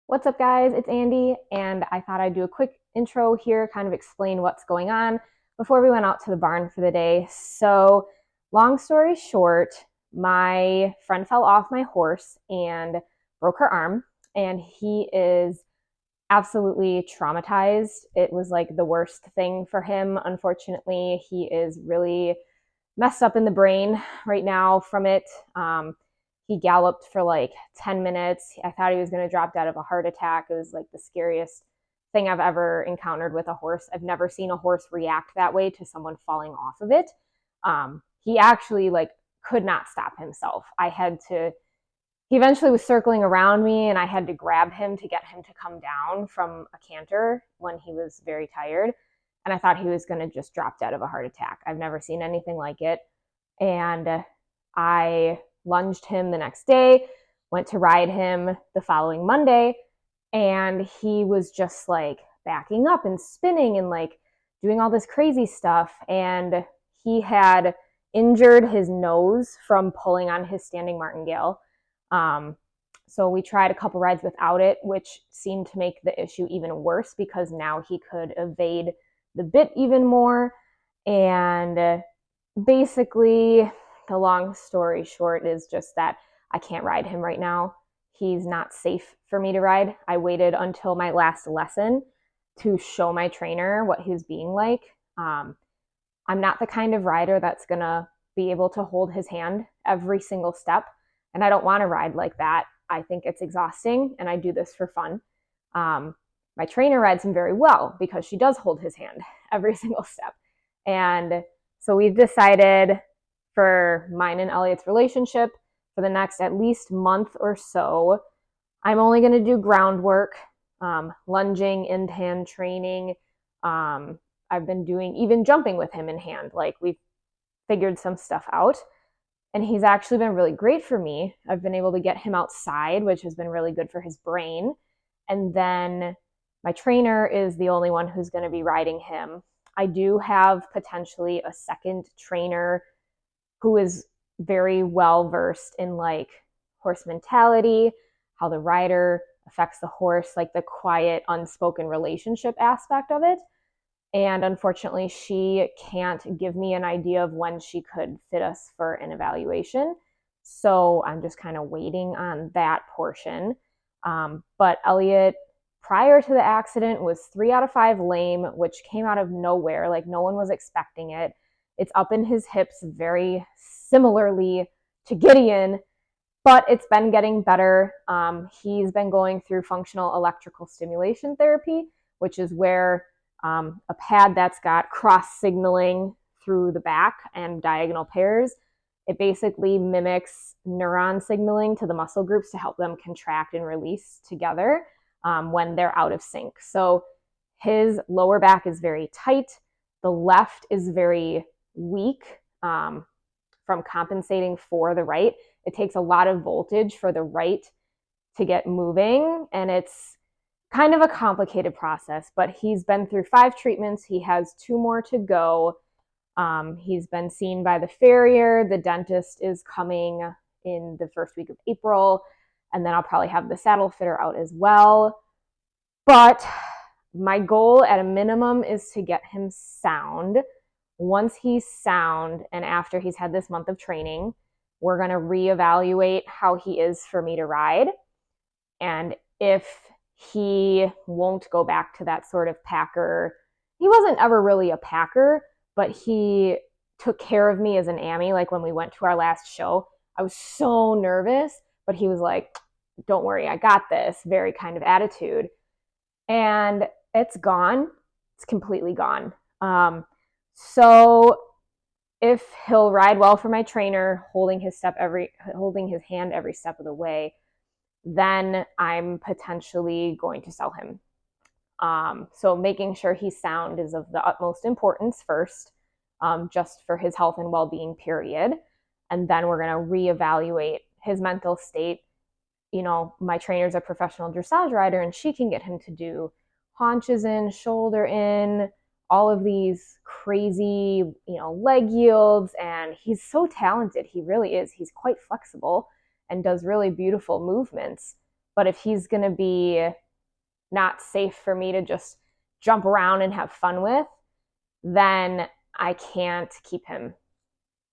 What's up, guys? It's Andy, and I thought I'd do a quick intro here, kind of explain what's going on before we went out to the barn for the day. So, long story short, my friend fell off my horse and broke her arm, and he is absolutely traumatized. It was like the worst thing for him. Unfortunately, he is really messed up in the brain right now from it. He galloped for like 10 minutes. I thought he was going to drop dead of a heart attack. It was like the scariest thing I've ever encountered with a horse. I've never seen a horse react that way to someone falling off of it. He actually like could not stop himself. He eventually was circling around me, and I had to grab him to get him to come down from a canter when he was very tired. And I thought he was going to just drop dead of a heart attack. I've never seen anything like it. And I lunged him the next day, went to ride him the following Monday, and he was just like backing up and spinning and like doing all this crazy stuff. And he had injured his nose from pulling on his standing martingale. So we tried a couple rides without it, which seemed to make the issue even worse because now he could evade the bit even more. And basically, the long story short is just that I can't ride him right now. He's not safe for me to ride. I waited until my last lesson to show my trainer what he's being like. I'm not the kind of rider that's going to be able to hold his hand every single step. And I don't want to ride like that. I think it's exhausting, and I do this for fun. My trainer rides him very well because she does hold his hand every single step. And so we've decided for mine and Elliot's relationship for the next at least month or so, I'm only going to do groundwork, lunging, in-hand training. I've been doing even jumping with him in hand. Like, we've figured some stuff out. And he's actually been really great for me. I've been able to get him outside, which has been really good for his brain. And then my trainer is the only one who's going to be riding him. I do have potentially a second trainer who is very well versed in like horse mentality, how the rider affects the horse, like the quiet, unspoken relationship aspect of it. And unfortunately, she can't give me an idea of when she could fit us for an evaluation. So I'm just kind of waiting on that portion. But Elliot, prior to the accident, was 3 out of 5 lame, which came out of nowhere. Like, no one was expecting it. It's up in his hips very similarly to Gideon, but it's been getting better. He's been going through functional electrical stimulation therapy, which is where a pad that's got cross signaling through the back and diagonal pairs. It basically mimics neuron signaling to the muscle groups to help them contract and release together when they're out of sync. So his lower back is very tight. The left is very weak from compensating for the right. It takes a lot of voltage for the right to get moving, and it's kind of a complicated process, but he's been through 5 treatments. He has 2 more to go. He's been seen by the farrier. The dentist is coming in the first week of April, and then I'll probably have the saddle fitter out as well. But my goal at a minimum is to get him sound. Once he's sound, and after he's had this month of training, we're going to reevaluate how he is for me to ride. And if he won't go back to that sort of packer. He wasn't ever really a packer, but he took care of me as an Ammy. Like, when we went to our last show, I was so nervous, but he was like, don't worry, I got this, very kind of attitude. And it's gone. It's completely gone. So if he'll ride well for my trainer, holding his hand every step of the way, then I'm potentially going to sell him. So making sure he's sound is of the utmost importance first, just for his health and well-being, period. And then we're going to reevaluate his mental state. You know, my trainer's a professional dressage rider, and she can get him to do haunches in, shoulder in, all of these crazy, leg yields. And he's so talented. He really is. He's quite flexible. and does really beautiful movements. But if he's going to be not safe for me to just jump around and have fun with, then I can't keep him.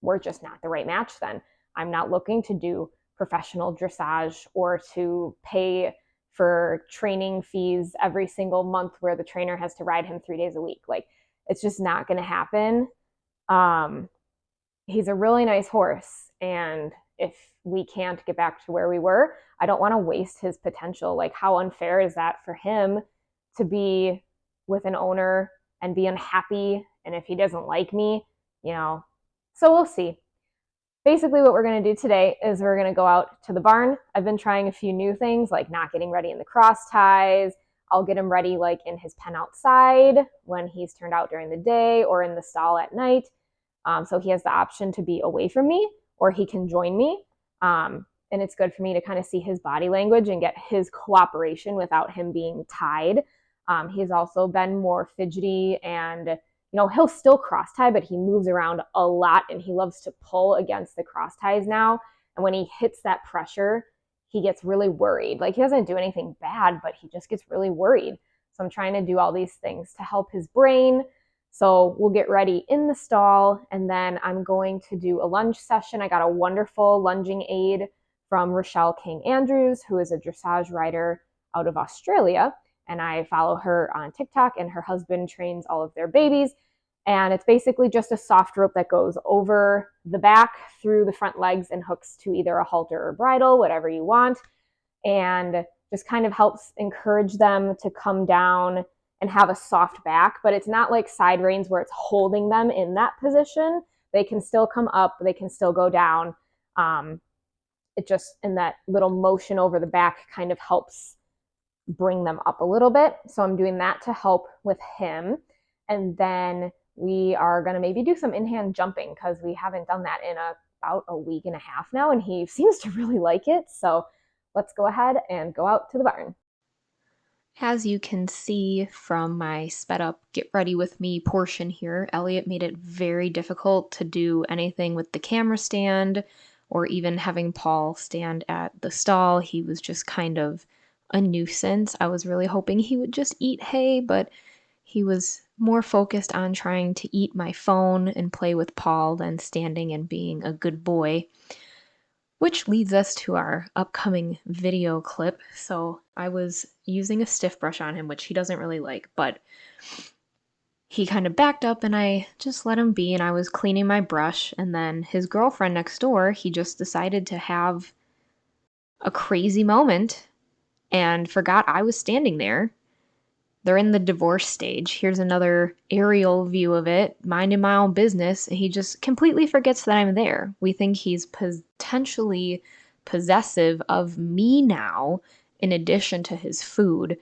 We're just not the right match then. I'm not looking to do professional dressage or to pay for training fees every single month where the trainer has to ride him 3 days a week. Like, it's just not going to happen. He's a really nice horse, and if we can't get back to where we were, I don't want to waste his potential. Like, how unfair is that for him to be with an owner and be unhappy? And if he doesn't like me, so we'll see. Basically, what we're going to do today is we're going to go out to the barn. I've been trying a few new things, like not getting ready in the cross ties. I'll get him ready like in his pen outside when he's turned out during the day, or in the stall at night. So he has the option to be away from me, or he can join me. And it's good for me to kind of see his body language and get his cooperation without him being tied. He's also been more fidgety, and he'll still cross tie, but he moves around a lot, and he loves to pull against the cross ties now. And when he hits that pressure, he gets really worried. Like, he doesn't do anything bad, but he just gets really worried. So I'm trying to do all these things to help his brain. So we'll get ready in the stall, and then I'm going to do a lunge session. I got a wonderful lunging aid from Rochelle King Andrews, who is a dressage rider out of Australia. And I follow her on TikTok, and her husband trains all of their babies. And it's basically just a soft rope that goes over the back through the front legs and hooks to either a halter or bridle, whatever you want. And just kind of helps encourage them to come down and have a soft back. But it's not like side reins where it's holding them in that position. They can still come up, they can still go down. It just, in that little motion over the back, kind of helps bring them up a little bit. So I'm doing that to help with him. And then we are going to maybe do some in-hand jumping, because we haven't done that in about a week and a half now, and he seems to really like it. So let's go ahead and go out to the barn. As you can see from my sped up get ready with me portion here, Elliot made it very difficult to do anything with the camera stand or even having Paul stand at the stall. He was just kind of a nuisance. I was really hoping he would just eat hay, but he was more focused on trying to eat my phone and play with Paul than standing and being a good boy. Which leads us to our upcoming video clip. So I was using a stiff brush on him, which he doesn't really like, but he kind of backed up and I just let him be, and I was cleaning my brush, and then his girlfriend next door, he just decided to have a crazy moment and forgot I was standing there. They're in the divorce stage. Here's another aerial view of it, minding my own business. He just completely forgets that I'm there. We think he's potentially possessive of me now, in addition to his food,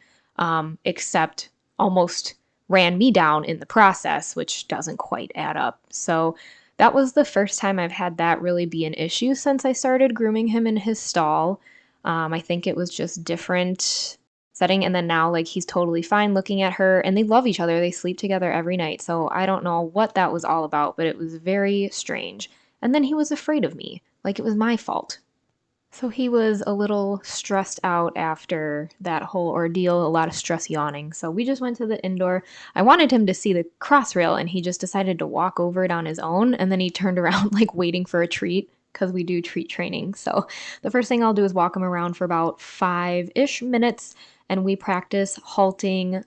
except almost ran me down in the process, which doesn't quite add up. So that was the first time I've had that really be an issue since I started grooming him in his stall. I think it was just different setting, and then now like he's totally fine looking at her, and they love each other. They sleep together every night. So I don't know what that was all about, but it was very strange. And then he was afraid of me, like it was my fault. So he was a little stressed out after that whole ordeal, a lot of stress yawning. So we just went to the indoor. I wanted him to see the cross rail, and he just decided to walk over it on his own, and then he turned around like waiting for a treat, because we do treat training. So the first thing I'll do is walk him around for about 5-ish minutes, and we practice halting.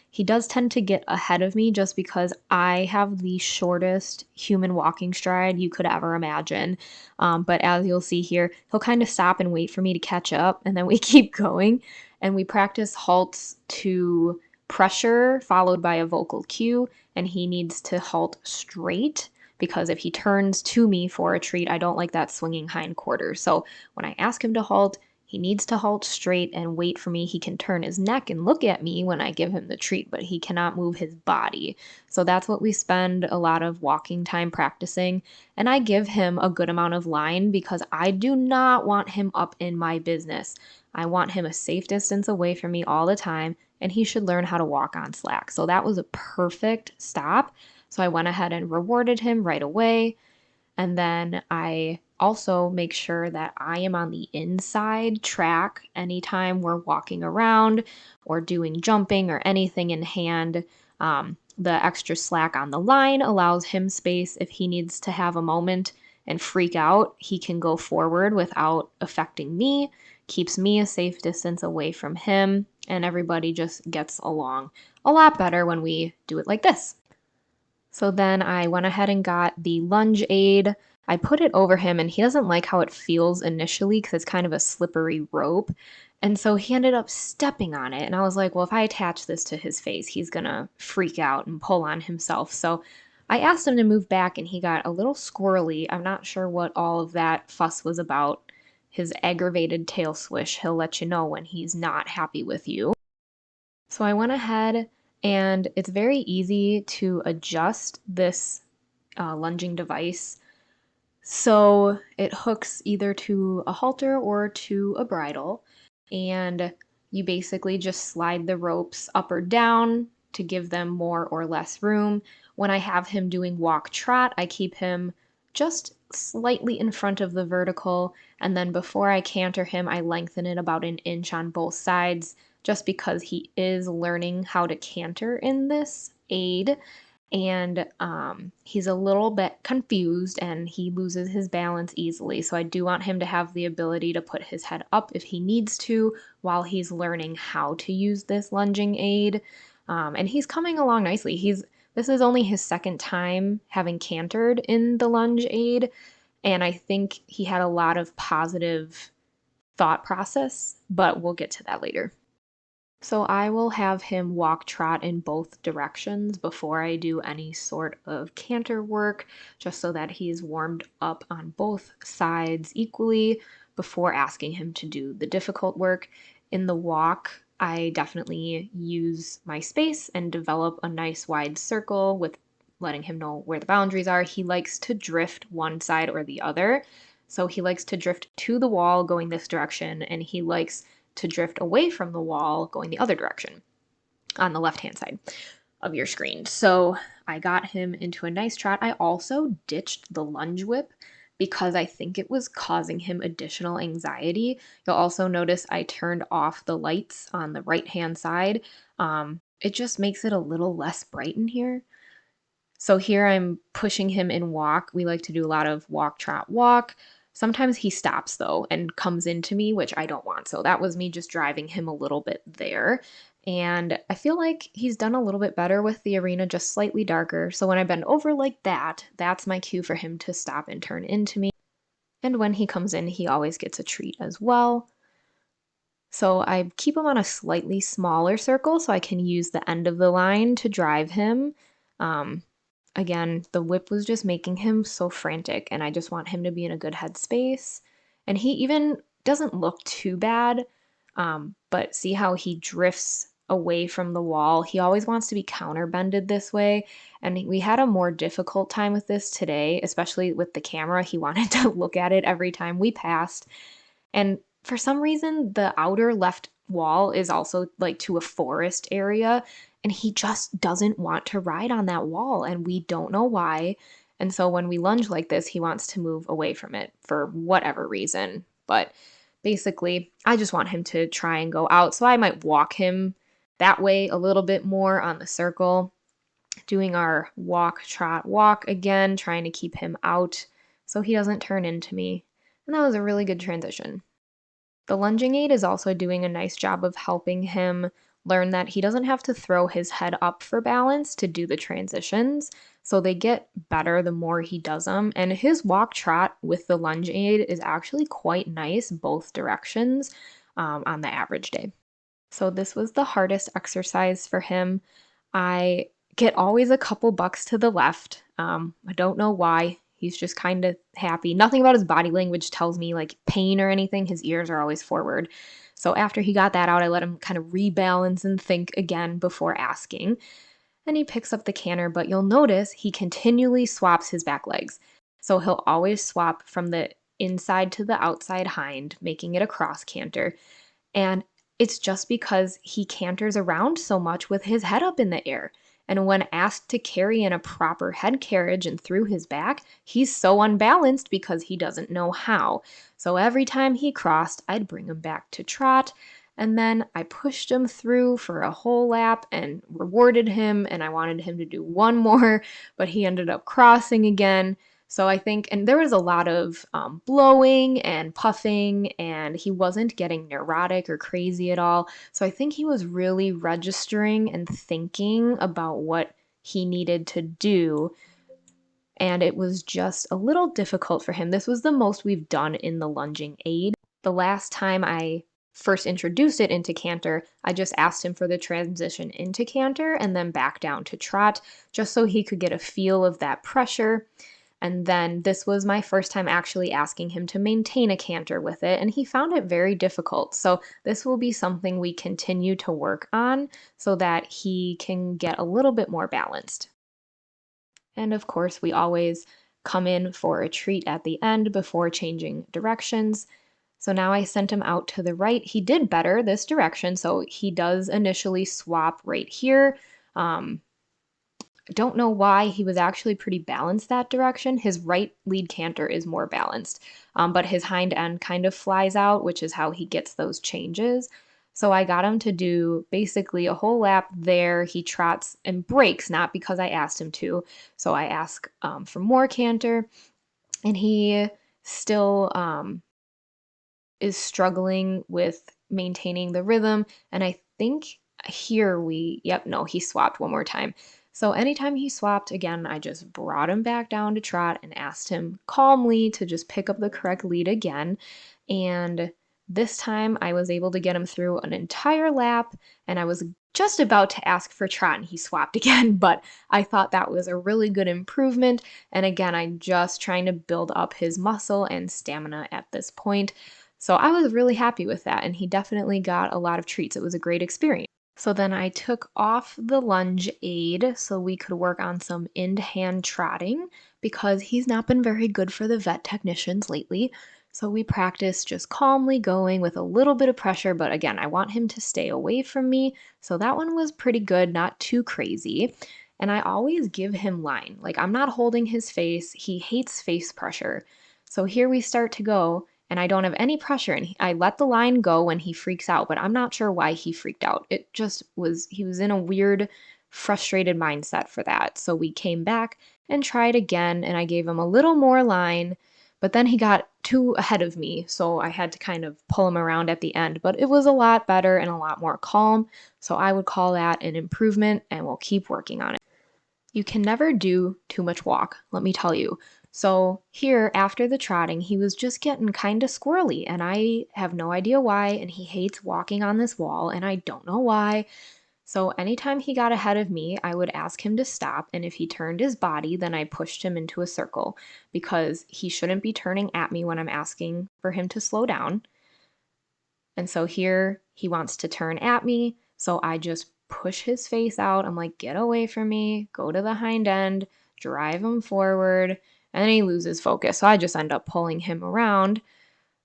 He does tend to get ahead of me just because I have the shortest human walking stride you could ever imagine. But as you'll see here, he'll kind of stop and wait for me to catch up, and then we keep going. And we practice halts to pressure followed by a vocal cue, and he needs to halt straight, because if he turns to me for a treat, I don't like that swinging hindquarter. So when I ask him to halt, he needs to halt straight and wait for me. He can turn his neck and look at me when I give him the treat, but he cannot move his body. So that's what we spend a lot of walking time practicing. And I give him a good amount of line because I do not want him up in my business. I want him a safe distance away from me all the time, and he should learn how to walk on slack. So that was a perfect stop. So I went ahead and rewarded him right away. And then I also make sure that I am on the inside track anytime we're walking around or doing jumping or anything in hand. The extra slack on the line allows him space if he needs to have a moment and freak out. He can go forward without affecting me, keeps me a safe distance away from him, and everybody just gets along a lot better when we do it like this. So then I went ahead and got the lunge aid. I put it over him, and he doesn't like how it feels initially because it's kind of a slippery rope. And so he ended up stepping on it. And I was like, well, if I attach this to his face, he's going to freak out and pull on himself. So I asked him to move back, and he got a little squirrely. I'm not sure what all of that fuss was about. His aggravated tail swish, he'll let you know when he's not happy with you. So I went ahead, and it's very easy to adjust this lunging device. So it hooks either to a halter or to a bridle, and you basically just slide the ropes up or down to give them more or less room. When I have him doing walk trot, I keep him just slightly in front of the vertical, and then before I canter him, I lengthen it about an inch on both sides just because he is learning how to canter in this aid, and he's a little bit confused and he loses his balance easily. So I do want him to have the ability to put his head up if he needs to while he's learning how to use this lunging aid. And he's coming along nicely. This is only his second time having cantered in the lunge aid, and I think he had a lot of positive thought process, but we'll get to that later. So I will have him walk trot in both directions before I do any sort of canter work, just so that he's warmed up on both sides equally before asking him to do the difficult work. In the walk, I definitely use my space and develop a nice wide circle with letting him know where the boundaries are. He likes to drift one side or the other. So he likes to drift to the wall going this direction, and he likes to drift away from the wall going the other direction on the left-hand side of your screen. So I got him into a nice trot. I also ditched the lunge whip because I think it was causing him additional anxiety. You'll also notice I turned off the lights on the right-hand side. It just makes it a little less bright in here. So here I'm pushing him in walk. We like to do a lot of walk, trot, walk. Sometimes he stops though and comes into me, which I don't want. So that was me just driving him a little bit there. And I feel like he's done a little bit better with the arena just slightly darker. So when I bend over like that, that's my cue for him to stop and turn into me. And when he comes in, he always gets a treat as well. So I keep him on a slightly smaller circle so I can use the end of the line to drive him. Um, Again, the whip was just making him so frantic, and I just want him to be in a good headspace. And he even doesn't look too bad, but see how he drifts away from the wall. He always wants to be counterbended this way, and we had a more difficult time with this today, especially with the camera. He wanted to look at it every time we passed, and for some reason, the outer left wall is also like to a forest area, and he just doesn't want to ride on that wall, and we don't know why. And so when we lunge like this, he wants to move away from it for whatever reason. But basically, I just want him to try and go out. So I might walk him that way a little bit more on the circle, doing our walk, trot, walk again, trying to keep him out so he doesn't turn into me. And that was a really good transition. The lunging aid is also doing a nice job of helping him learn that he doesn't have to throw his head up for balance to do the transitions. So they get better the more he does them. And his walk trot with the lunge aid is actually quite nice both directions on the average day. So this was the hardest exercise for him. I get always a couple bucks to the left. I don't know why. He's just kind of happy. Nothing about his body language tells me like pain or anything. His ears are always forward. So after he got that out, I let him kind of rebalance and think again before asking. And he picks up the canter, but you'll notice he continually swaps his back legs. So he'll always swap from the inside to the outside hind, making it a cross canter. And it's just because he canters around so much with his head up in the air. And when asked to carry in a proper head carriage and through his back, he's so unbalanced because he doesn't know how. So every time he crossed, I'd bring him back to trot. And then I pushed him through for a whole lap and rewarded him. And I wanted him to do one more, but he ended up crossing again. So I think, and there was a lot of blowing and puffing, and he wasn't getting neurotic or crazy at all. So I think he was really registering and thinking about what he needed to do. And it was just a little difficult for him. This was the most we've done in the lunging aid. The last time I first introduced it into canter, I just asked him for the transition into canter and then back down to trot, just so he could get a feel of that pressure. And then this was my first time actually asking him to maintain a canter with it, and he found it very difficult. So this will be something we continue to work on so that he can get a little bit more balanced. And of course, we always come in for a treat at the end before changing directions. So now I sent him out to the right. He did better this direction, so he does initially swap right here. Don't know why. He was actually pretty balanced that direction. His right lead canter is more balanced, but his hind end kind of flies out, which is how he gets those changes. So I got him to do basically a whole lap there. He trots and breaks, not because I asked him to. So I ask for more canter, and he still is struggling with maintaining the rhythm. And I think here yep, no, he swapped one more time. So anytime he swapped, again, I just brought him back down to trot and asked him calmly to just pick up the correct lead again. And this time I was able to get him through an entire lap, and I was just about to ask for trot and he swapped again, but I thought that was a really good improvement. And again, I'm just trying to build up his muscle and stamina at this point. So I was really happy with that, and he definitely got a lot of treats. It was a great experience. So then I took off the lunge aid so we could work on some in-hand trotting because he's not been very good for the vet technicians lately. So we practiced just calmly going with a little bit of pressure, but again, I want him to stay away from me. So that one was pretty good, not too crazy. And I always give him line. Like, I'm not holding his face. He hates face pressure. So here we start to go, and I don't have any pressure. And I let the line go when he freaks out, but I'm not sure why he freaked out. It just was, he was in a weird, frustrated mindset for that. So we came back and tried again, and I gave him a little more line, but then he got too ahead of me. So I had to kind of pull him around at the end, but it was a lot better and a lot more calm. So I would call that an improvement, and we'll keep working on it. You can never do too much walk, let me tell you. So here, after the trotting, he was just getting kind of squirrely, and I have no idea why, and he hates walking on this wall, and I don't know why. So anytime he got ahead of me, I would ask him to stop, and if he turned his body, then I pushed him into a circle, because he shouldn't be turning at me when I'm asking for him to slow down. And so here he wants to turn at me. So I just push his face out. I'm like, get away from me, go to the hind end, drive him forward. And then he loses focus. So I just end up pulling him around.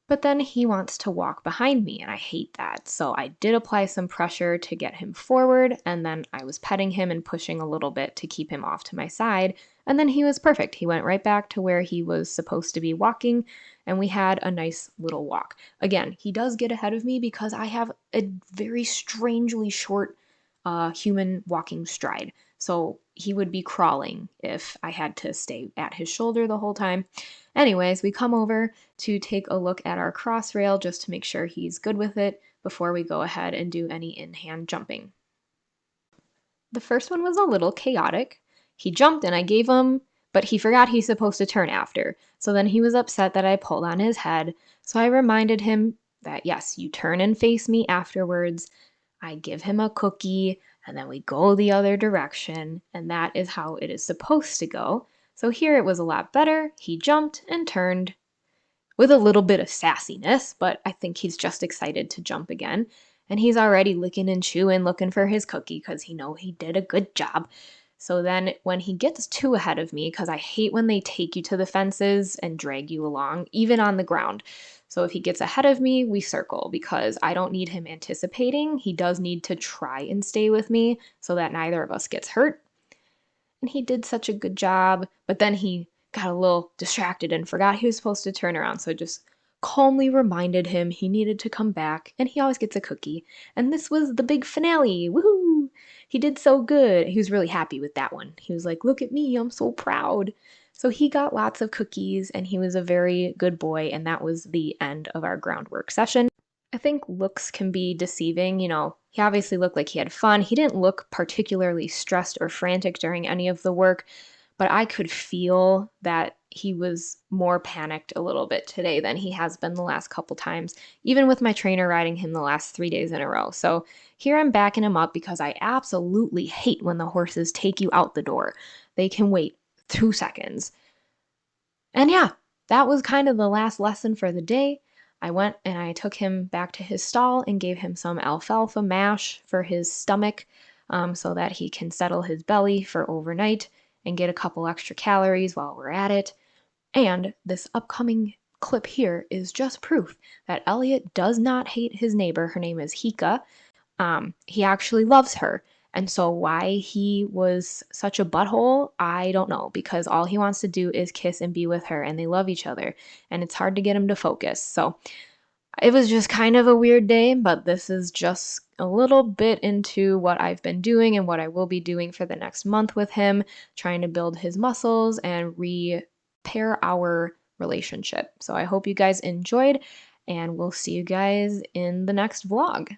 But then he wants to walk behind me, and I hate that. So I did apply some pressure to get him forward, and then I was petting him and pushing a little bit to keep him off to my side. And then he was perfect. He went right back to where he was supposed to be walking, and we had a nice little walk. Again, he does get ahead of me because I have a very strangely short human walking stride. So he would be crawling if I had to stay at his shoulder the whole time. Anyways, we come over to take a look at our cross rail just to make sure he's good with it before we go ahead and do any in-hand jumping. The first one was a little chaotic. He jumped and I gave him, but he forgot he's supposed to turn after. So then he was upset that I pulled on his head. So I reminded him that yes, you turn and face me afterwards. I give him a cookie, and then we go the other direction, and that is how it is supposed to go. So here it was a lot better. He jumped and turned with a little bit of sassiness, but I think he's just excited to jump again. And he's already licking and chewing, looking for his cookie because he know he did a good job. So then when he gets too ahead of me, because I hate when they take you to the fences and drag you along, even on the ground. So if he gets ahead of me, we circle because I don't need him anticipating. He does need to try and stay with me so that neither of us gets hurt. and he did such a good job, but then he got a little distracted and forgot he was supposed to turn around, so I just calmly reminded him he needed to come back, and he always gets a cookie. And this was the big finale. Woohoo! He did so good. He was really happy with that one. He was like, "Look at me, I'm so proud." So he got lots of cookies, and he was a very good boy, and that was the end of our groundwork session. I think looks can be deceiving. He obviously looked like he had fun. He didn't look particularly stressed or frantic during any of the work, but I could feel that he was more panicked a little bit today than he has been the last couple times, even with my trainer riding him the last 3 days in a row. So here I'm backing him up because I absolutely hate when the horses take you out the door. They can wait 2 seconds. And yeah, that was kind of the last lesson for the day. I went and I took him back to his stall and gave him some alfalfa mash for his stomach, so that he can settle his belly for overnight and get a couple extra calories while we're at it. And this upcoming clip here is just proof that Elliot does not hate his neighbor. Her name is Hika. He actually loves her. And so why he was such a butthole, I don't know, because all he wants to do is kiss and be with her, and they love each other, and it's hard to get him to focus. So it was just kind of a weird day, but this is just a little bit into what I've been doing and what I will be doing for the next month with him, trying to build his muscles and repair our relationship. So I hope you guys enjoyed, and we'll see you guys in the next vlog.